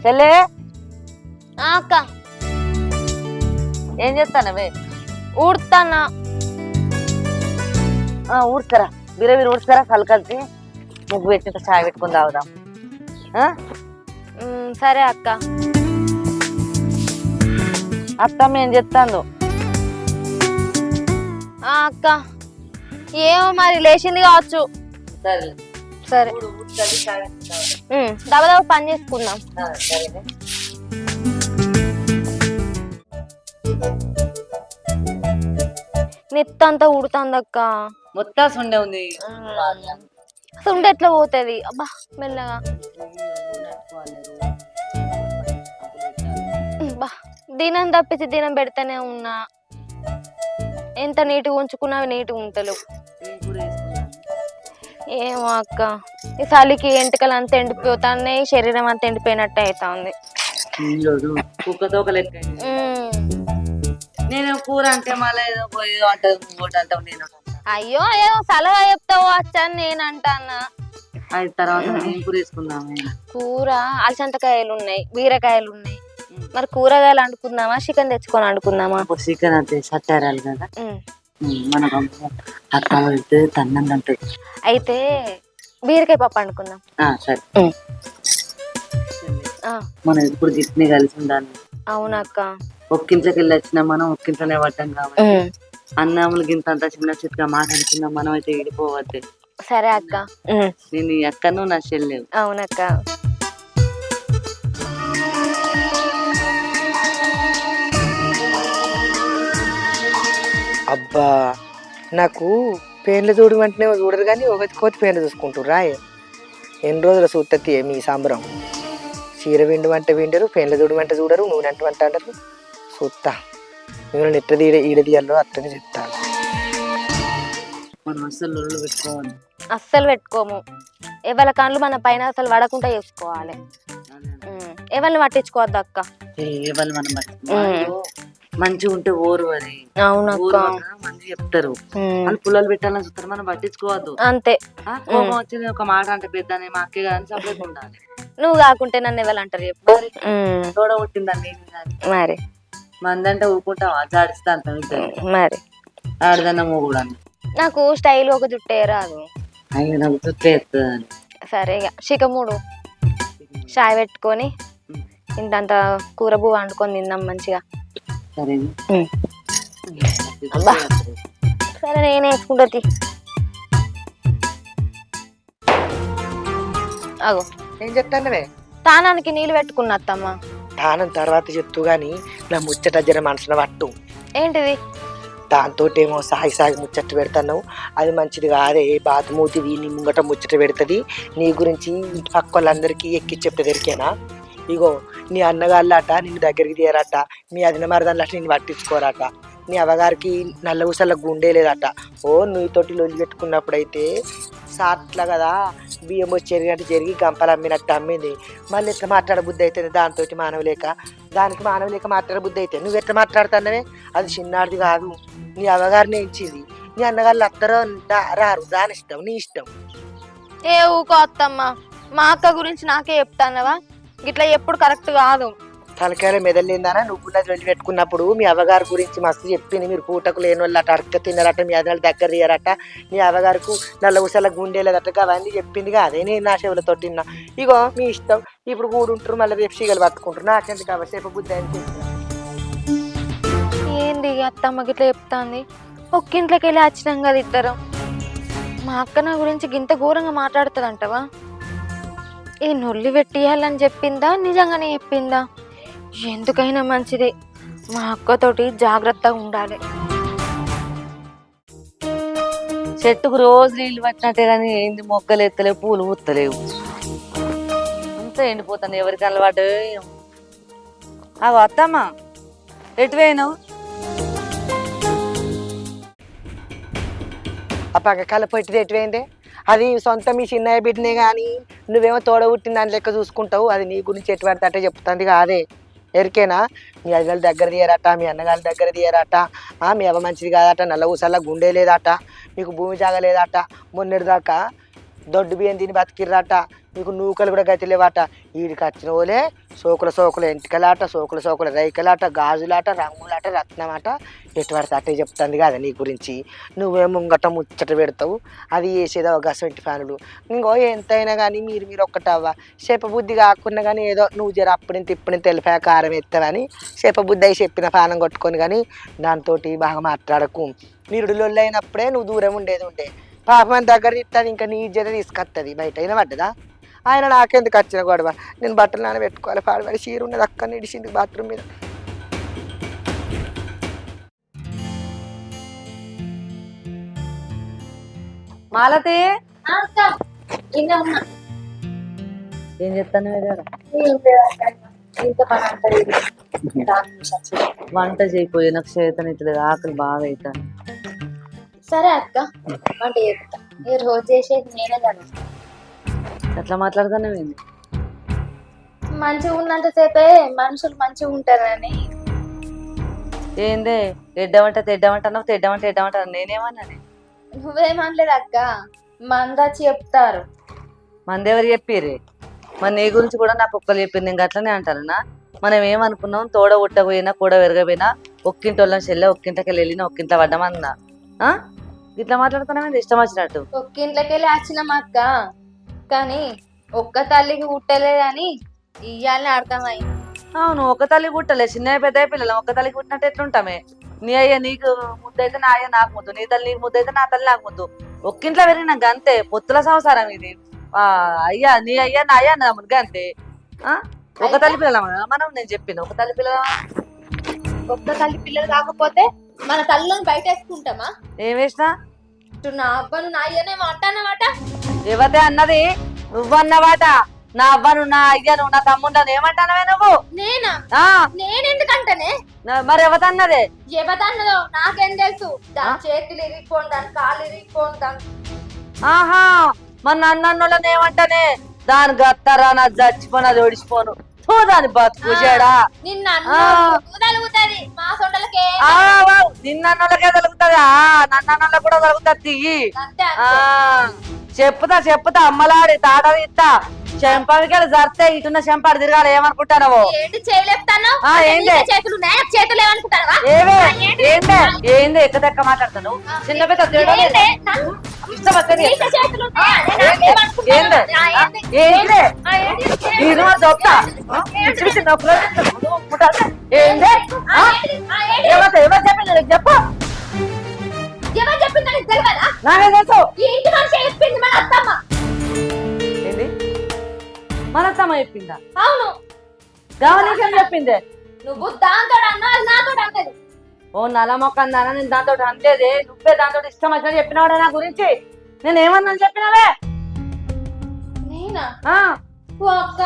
చెల్లే అక్క ఏం చేస్తానవే? ఊడుతానా. ఊడ్స్తారా, బిరబీరు ఊడ్స్తారా, కలకలిసి ముగ్గు పెట్టి చాయ్ పెట్టుకుని తాగుదాం. సరే అక్క. అత్తమ్మ ఏం చెప్తాందో? అక్క ఏమో మరి లేచింది కావచ్చు. సరే సరే దబదబ పని చేసుకుందాం. నెత్తంతా ఉడుతుంది అక్క. మొత్తం సుండే ఉంది. సుండ ఎట్లా పోతుంది? అబ్బా మెల్లగా. బా దినం తప్పించి దినం పెడితేనే ఉన్నా. ఎంత నీట్గా ఉంచుకున్నా నీట్గా ఉంటలేవు. ఏమో అక్క, ఈ చలికి ఎంటికలు అంతా ఎండిపోతాయి, శరీరం అంతా ఎండిపోయినట్టు అవుతా ఉంది. కుక్కతో లెక్క. నేను కూర అంటే మళ్ళీ ఏదో పోయి అంటావు. నేను అయ్యో ఏదో సలహా చెప్తావు వచ్చాను నేను అంటానా. అది తర్వాత నేను కూర వేసుకుందాము. కూర అలసంతకాయలు ఉన్నాయి, బీరకాయలు ఉన్నాయి. మరి కూరగాయలు వండుకుందామా, చికెన్ తెచ్చుకొని వండుకుందామా? చికెన్ అంటే సట్టారాలు కదా, మనకు అక్క పెడితే తన్నంది అంటది. అయితే బీరకాయ పప్పు వండుకుందాం. సరే. మనం ఎప్పుడు గిట్ని కలిసి ఉండాలి. అవునక్క. ఒక్కింట్లోకి వెళ్ళి వచ్చినా మనం ఒక్కింట్లోనే పడ్డాం కాబట్టి అన్నములు గింత అంతా చిన్న చిట్టుగా మాట్లాడుకున్నాం. మనం అయితే విడిపోవద్దు. సరే అక్క. నేను ఈ అక్కను నా చెల్లెవు. అవునక్క. అబ్బా నాకు పేన్లు చూడమంటేనే చూడరు కానీ ఒకటి కోతి పేన్లు చూసుకుంటారు రాయే. ఎన్ని రోజుల చూస్తుంది మీ సాంబరం. చీర విండు విండరు, పేన్లు చూడమంటే చూడరు, నూనె అంటూ అంటారు. చూస్తా మిమ్మల్ని ఎట్ట ఈడ తీయాలో అట్టనే చెప్తాను. మనం అస్సలు పెట్టుకోవాలి. అస్సలు పెట్టుకోము. ఎవరి కాళ్ళు మన పైన అసలు పడకుండా చేసుకోవాలి. ఎవరిని పట్టించుకోవద్దు అక్క. ఎవరు మనం మంచిగా ఉంటే ఓరు అని. అవునక్క. మంచి చెప్తారు, వాళ్ళు పుల్లలు పెట్టాలని చూస్తారు, మనం పట్టించుకోవద్దు. అంతే. కోపం వచ్చింది ఒక మాట అంటే పెద్ద మా అక్కే కానీ సపరేట్ ఉండాలి. నువ్వు కాకుంటే నన్ను ఎవరు అంటారు చెప్పు. తోడ కొట్టిందండి మరి మందంటే ఊరుకుంటావా? జాడిస్తా అంత మరి ఆడదన్న కూడా నాకు స్టైల్ ఒక జుట్టే రాదు. అయ్యో నాకు జుట్టే ఎత్తుందని. సరే ఇక చికమూడు చాయ్ పెట్టుకొని ఇంతంత కూర పువ్వు వండుకొని తిందాం మంచిగా. సరే సరే నేనే వేసుకుంటా. అగో ఏం చెప్తానవే? తానానికి నీళ్ళు పెట్టుకున్నా అత్తమ్మ. తానం తర్వాత చెప్తూ గాని నా ముచ్చట జర మనసున పట్టు. ఏంటిది? దాంతో ఏమో సాగి ముచ్చట పెడతావు. అది మంచిది కాదే. బాతుమూతి నీ ముంగట ముచ్చట పెడుతుంది. నీ గురించి ఇంటి పక్క వాళ్ళందరికీ ఎక్కి చెప్తే దొరికేనా? ఇగో నీ అన్నగాళ్ళట నిన్ను దగ్గరికి తీయరట, మీ అదిన మరదళ్ళట నిన్ను పట్టించుకోరట, నీ అవ్వగారికి నల్ల ఊసల గుండె లేదట. నీతోటి లొల్లి పెట్టుకున్నప్పుడైతే సాట్ల కదా బియ్యం వచ్చి జరిగినట్టు జరిగి గంపలు అమ్మినట్టు అమ్మింది. మళ్ళీ ఎట్లా మాట్లాడబుద్ధి అవుతుంది దాంతో మానవలేక? దానికి మానవలేక మాట్లాడబుద్ధి అయితే నువ్వు ఎట్లా మాట్లాడుతున్నావే? అది చిన్నాడిది కాదు, నీ అవ్వగారినే ఇచ్చింది. నీ అన్నగాళ్ళు అత్తరో రారు, దాని ఇష్టం, నీ ఇష్టం. ఏ ఊకో అత్తమ్మ, మా అక్క గురించి నాకే చెప్తానవా? ఇట్లా ఎప్పుడు కరెక్ట్ కాదు. తలకాయల మెదలేందానా? నువ్వు వెళ్ళి పెట్టుకున్నప్పుడు మీ అవ్వగారి గురించి మస్తు చెప్పింది. మీరు పూటకు లేని వాళ్ళు అట అడక తిన్నారట, మీ అదనాలు దగ్గర తీయరట, మీ అవ్వగారికి నల్ల ఊసల గుండెలేదట, అవన్నీ చెప్పింది కాదే. నేను నా చెవులతో తిన్నా. ఇగో మీ ఇష్టం. ఇప్పుడు కూడుంటారు, మళ్ళీ రేపు సీగలు పట్టుకుంటారు. నాకెందుకు కాబట్టి సేపు బుద్ధి అని. ఏంది అత్తమ్మకి ఇట్లా చెప్తాంది? ఒక్కింట్లోకి వెళ్ళి వచ్చినాం కదా ఇద్దరం. మా అక్క నా గురించి గింత ఘోరంగా మాట్లాడుతుందంటవా? ఈ నొల్లి పెట్టియాలని చెప్పిందా, నిజంగానే చెప్పిందా? ఎందుకైనా మంచిదే, మా అక్కతోటి జాగ్రత్తగా ఉండాలి. చెట్టుకు రోజు నీళ్ళు పట్టినట్టే కానీ ఏంది మొక్కలు ఎత్తలేవు, పూలు పూత్తలేవు, అంతా ఎండిపోతుంది. ఎవరికి అలవాటు? అత్తమ్మా ఎటు పోయినావు? ఆ పక్క కళ్ళ పొట్టిది ఎటువైందే? అది సొంత మీ చిన్నయ్య బిడ్డనే కానీ నువ్వేమో తోడ పుట్టిన దాని లెక్క చూసుకుంటావు. అది నీ గురించి ఎటు పడితే అట్టే చెప్తుంది కాదే. ఎరికేనా? మీ అన్నగాళ్ళ దగ్గర తీయరట, మీ అన్నగాళ్ళ దగ్గర తీయరట, మీ అవ్వ మంచిది కాదట, నల్ల ఊసల్లా గుండె లేదట, మీకు భూమి జాగ లేదట, మొన్నటిదాకా దొడ్డు బియ్యం తిని బతికిర్రట, నీకు నూకలు కూడా గతి లేవాట. వీడికి వచ్చిన వాళ్ళే సోకుల ఎంటికలాట, సోకుల రైకలాట, గాజులాట, రంగులాట, రత్నమాట, ఎటు పడితే అట్టే చెప్తుంది కదా నీ గురించి. నువ్వేమో ముంగట ముచ్చట పెడతావు, అది వేసేదో గసంటి ఫ్యానులు. ఇంకో ఎంతైనా కానీ మీరు ఒక్కటవ్వా. చెప్పబుద్ధి కాకుండా కానీ ఏదో నువ్వు జర అప్పుడింత ఇప్పుడింత తెలిపా కారం ఎత్తావని చెప్పబుద్ధి అయి చెప్పిన పానం కొట్టుకొని కానీ దాంతో బాగా మాట్లాడకు. నిరుడులొల్లు అయినప్పుడే నువ్వు దూరం ఉండే పాపం దగ్గర తిట్టది, ఇంకా నీ జర తీసుకొస్తుంది బయట. అయినా పడ్డదా? ఆయన నాకెందుకు వచ్చిన గొడవ, నేను బట్టలు నాన్న పెట్టుకోవాలి. పాడబడి చీర ఉన్నది అక్కడ ఇడిచింది బాత్రూమ్ మీద. మాలతి ఏం చెప్తాను? వంట చేయకపోయి నాకు చేతన ఇట్లేదు, ఆకలి బాగా అవుతాను. సరే అక్క, వంట చేస్తా. ఈ రోజు చేసేది నేనే కదా. అట్లా మాట్లాడతానే ఏంది? మంచిగా ఉన్నంతసేపే మనుషులు మంచిగా ఉంటారని. ఏందే తెడ్డమంట అన్నావు, తెడ్డమంట నేనేమన్నాను? నువ్వేమనలేదు అక్క, మందచ్చి చెప్తారు. మందెవరు చెప్పిర్రే? మరి నీ గురించి కూడా నాకు ఒక్కరు చెప్పింది. నేను అట్లనే అంటానా? మనం ఏమనుకున్నాం, తోడ ఉట్టకపోయినా కూడా విరగపోయినా ఒక్కింటి వాళ్ళని చెల్లె, ఒక్కింటికి వెళ్ళినా ఒక్కింట్లో పడ్డామన్నా. ఇట్లా మాట్లాడుతున్నామేంది ఇష్టం వచ్చినట్టు? ఒక్కింట్లోకి వెళ్ళి వచ్చినాం అక్క, కానీ ఒక్క తల్లికి పుట్టలేదని ఇయ్యాలని అర్థమైంది. అవును, ఒక తల్లి పుట్టలే, చిన్న పెద్ద పిల్లలు ఒక్క తల్లికి పుట్టినట్టు ఎట్లుంటామే? నీ అయ్య నీకు ముద్దు అయితే నా అయ్య నాకు ముద్దు, నీ తల్లి నీకు ముద్దు అయితే నా తల్లి నాకు ముద్దు. ఒక్కింట్లో పెరిగినాక అంతే, పొత్తుల సంసారం ఇది. అయ్యా నీ అయ్యా నా అయ్యా నా ముద్దు అంతే. ఒక తల్లి పిల్లల మనం, నేను చెప్పిన ఒక తల్లి పిల్లల. ఒక్క తల్లి పిల్లలు కాకపోతే మన తల్లిని బయట వేసుకుంటామా? ఏం వేసినా నా అబ్బను నా అయ్యనేమో అంటానమాట. ఎవతే అన్నది? నువ్వన్నవాట. నా అవ్వను, నా అయ్యను, నా తమ్ముండను ఏమంటానవే నువ్వు? నేనా? నేనెందుకంటనే? మరి ఎవతన్నదే? ఎవతన్నదో నాకేం తెలుసు. దాని చేతులు ఇరిగిపోను, దాని కాళ్ళు ఇరిగిపోను, దాని. ఆహా, మన అన్నోళ్ళని ఏమంటానే? దాని గత్తరా నా చచ్చిపోను, ఓడిచిపోను దాని బతుకు చేయడా. నిన్న తలుగుతుంది, మా సొంటలకే. నిన్నోళ్ళకే తలుగుతుందా? నన్నోళ్ళకి కూడా తలుగుతుంది. చెప్పుతా అమ్మలాడి తాట ఇస్తా. చెంపవికెళ్ళి జరితే ఇటున్న చెంపాడు తిరగాలి. ఏమనుకుంటానో? ఏంది ఎక్కదెక్క మాట్లాడతాను? చిన్న పెద్ద చెప్తా. ఎవరు చెప్పింది చెప్పు. ఏంది మన అత్తమ్మ చెప్పిందా? అవును, గమనించని చెప్పిందే. నువ్వు దాంతో అన్నా నాతో అంటది. ఓ నల్ల మొక్క అందానా? నేను దాంతో అంటేదే. నువ్వే దాంతో ఇష్టం వచ్చిన చెప్పినావాడా నా గురించి? నేను ఏమన్నా చెప్పినావే? నేనా? అక్క,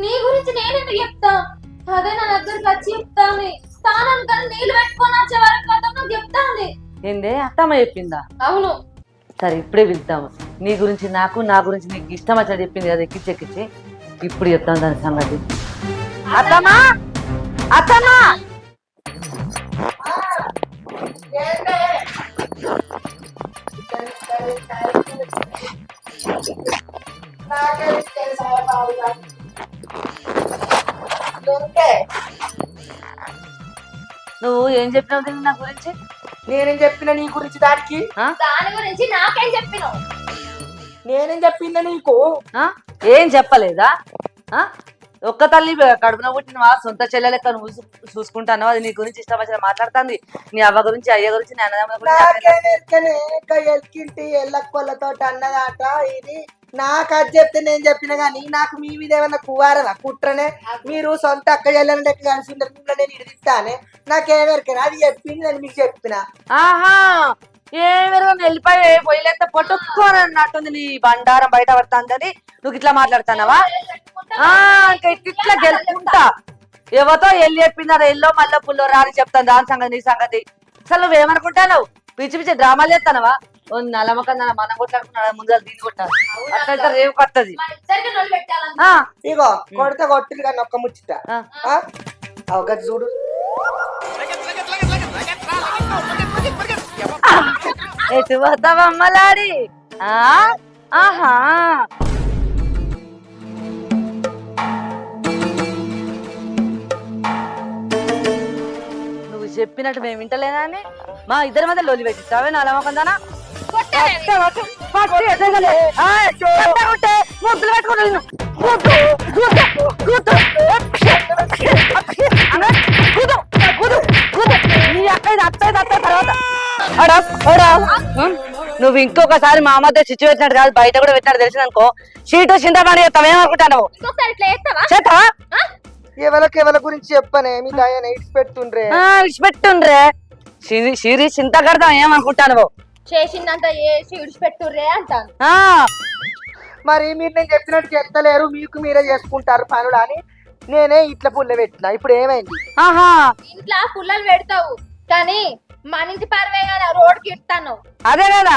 నీ గురించి నేనెందుకు చెప్తా? అదే నా దగ్గరికి వచ్చి చెప్తాను. స్థానానికి కానీ నీళ్ళు పెట్టుకొని వచ్చే వరకు నాకు చెప్తాంది. ఏందే అత్తమ్మ చెప్పిందా? అవును. సరే ఇప్పుడే పిలుద్దాము. నీ గురించి నాకు, నా గురించి నీకు ఇష్టం వచ్చా చెప్పింది కదా ఎక్కిచ్చి. ఇప్పుడు చెప్తాను దాని సంగతి. అత్తమ్మా అత్తమ్మా, నువ్వు ఏం చెప్పినావు నా గురించి? నేనేం చెప్పిన నీ గురించి? దానికి దాని గురించి నాకేం చెప్పినావు? నేనేం చెప్పిందా నీకు? ఏం చెప్పలేదా? ఒక్క తల్లి కడుపున పుట్టిన సొంత చెల్లెలెక్క నువ్వు చూసుకుంటాను. అది నీ గురించి ఇష్టం వచ్చిన మాట్లాడుతుంది. నీ అవ్వ గురించి, అయ్య గురించి, నీ అన్నదమ్ముల గురించి. ఎల్కింటి ఎల్లకొల్లతో అన్నదాట ఇది. నాకు అది చెప్తే నేను చెప్పిన గానీ నాకు మీ మీద ఏమన్నా కువారనా కుట్రనే? మీరు సొంత అక్క చెల్లెలంటే కలిసి ఉంటారు, మిమ్మల్ని నేను ఇడిస్తానే. నాకేమెరకనా? అది చెప్పింది, నేను మీకు చెప్పిన. ఆహా, ఏమెరగా వెళ్ళిపోయి పొయ్యిలేస్తే పొట్టుకొని అన్నట్టుంది. నీ బండారం బయట పడుతుందని నువ్వు ఇట్లా మాట్లాడుతున్నావా? ఇట్లా గెలుపుకుంటా ఎవతో ఎల్లి చెప్పిందా? ఎల్లో మళ్ళీ పుల్లో రాని చెప్తాను దాని సంగతి, నీ సంగతి. అసలు నువ్వేమనుకుంటావు? పిచ్చి పిచ్చి డ్రామాలు చేస్తానవా? నల్లమక మనం కొట్లాడుకున్నా ముందు దీన్ని కొట్టాలి. అట్లయితే రేపు కొత్తది. ఇగో కొడితే కొట్టింది కానీ ఒక్క ముచ్చిట అవగతి చూడు. ఎటు వద్దావమ్మలాడి? ఆహా, చెప్పినట్టు మేము వింటలేనా అని మా ఇద్దరి మధ్య లోలి పెట్టిస్తావే నా నమ్మకందానా ముద్దులు పెట్టుకుంటా నువ్వు ఇంకొకసారి మా మధ్య చిచ్చు పెట్టినట్టు కాదు బయట కూడా పెట్టినట్టు తెలిసిందనుకో షీటు చింతపండు చేస్తావు ఏమనుకుంటావు చేస్తావా ఎవరి గురించి చెప్పనే మీ దయ ఇడిచిపెట్టుండ్రే విడిచిపెట్టుండ్రే షీరి చింత కడతాం ఏమనుకుంటాను చేసిందంతా చేసి విడిచిపెట్టుర్రే అంటాను. మరి మీరు నేను చెప్పినట్టు చెప్తలేరు మీకు మీరే చేసుకుంటారు పనులు అని నేనే ఇట్లా పుల్ల పెట్టినా ఇప్పుడు ఏమైంది ఆహా ఇంట్లో పుల్లలు పెడతావు కానీ మన ఇంటి పరవే కదా రోడ్కి ఇస్తాను. అదే కదా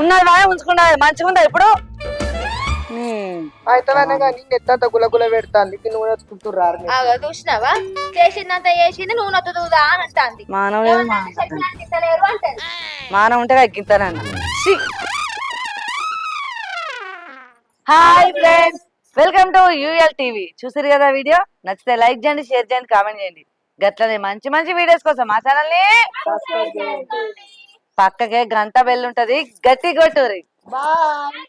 ఉన్నది బాగా ఉంచుకుంటా మంచిగా ఉందా ఇప్పుడు అయితే కానీ నెత్తంత గులగుల పెడతాను నూనె వచ్చుకుంటున్నారు చూసినావా చేసిందంతా చేసింది నూనె వద్దుదా అని అంటాంది. మానవ ఉంటే ఎక్కిస్తానన్న. Hi friends, welcome to UL TV. చూసారు కదా వీడియో, నచ్చితే లైక్ చేయండి, షేర్ చేయండి, కామెంట్ చేయండి. గట్లనే మంచి మంచి వీడియోస్ కోసం మా ఛానల్ ని పక్కకే గంట బెల్ ఉంటది, గట్టి కొట్టుర్రి. బాయ్.